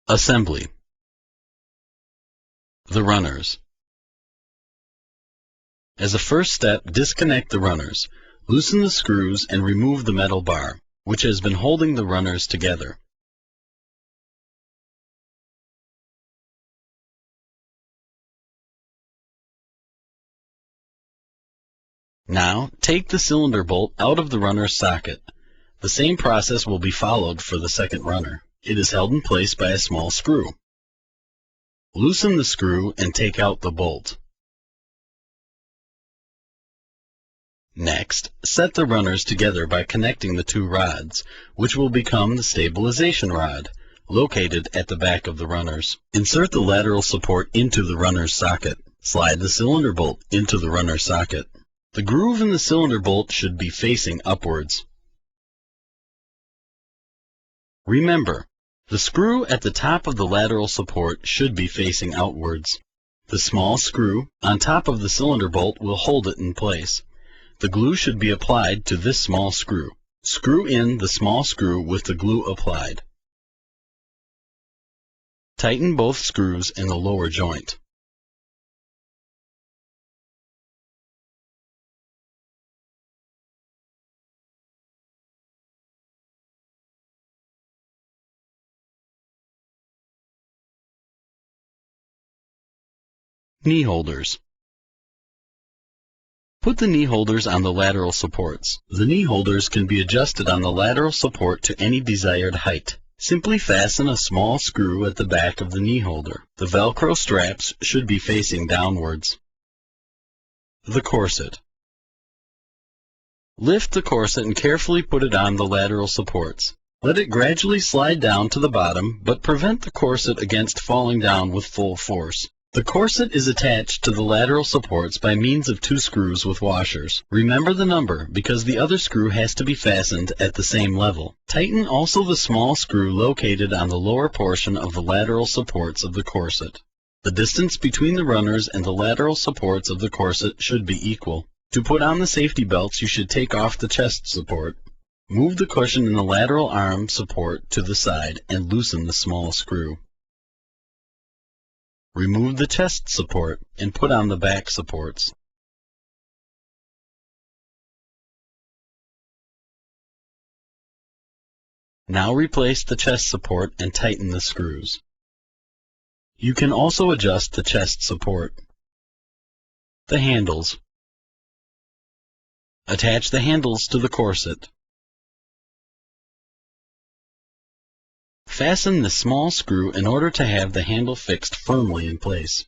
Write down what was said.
Assembly. The runners. As a first step, disconnect the runners. Loosen the screws and remove the metal bar, which has been holding the runners together. Now, take the cylinder bolt out of the runner's socket. The same process will be followed for the second runner. It is held in place by a small screw. Loosen the screw and take out the bolt. Next, set the runners together by connecting the two rods, which will become the stabilization rod, located at the back of the runners. Insert the lateral support into the runner's socket. Slide the cylinder bolt into the runner's socket. The groove in the cylinder bolt should be facing upwards. Remember, the screw at the top of the lateral support should be facing outwards. The small screw on top of the cylinder bolt will hold it in place. The glue should be applied to this small screw. Screw in the small screw with the glue applied. Tighten both screws in the lower joint. Knee holders. Put the knee holders on the lateral supports. The knee holders can be adjusted on the lateral support to any desired height. Simply fasten a small screw at the back of the knee holder. The Velcro straps should be facing downwards. The corset. Lift the corset and carefully put it on the lateral supports. Let it gradually slide down to the bottom, but prevent the corset against falling down with full force. The corset is attached to the lateral supports by means of two screws with washers. Remember the number because the other screw has to be fastened at the same level. Tighten also the small screw located on the lower portion of the lateral supports of the corset. The distance between the runners and the lateral supports of the corset should be equal. To put on the safety belts, you should take off the chest support. Move the cushion in the lateral arm support to the side and loosen the small screw. Remove the chest support and put on the back supports. Now replace the chest support and tighten the screws. You can also adjust the chest support. The handles. Attach the handles to the corset. Fasten the small screw in order to have the handle fixed firmly in place.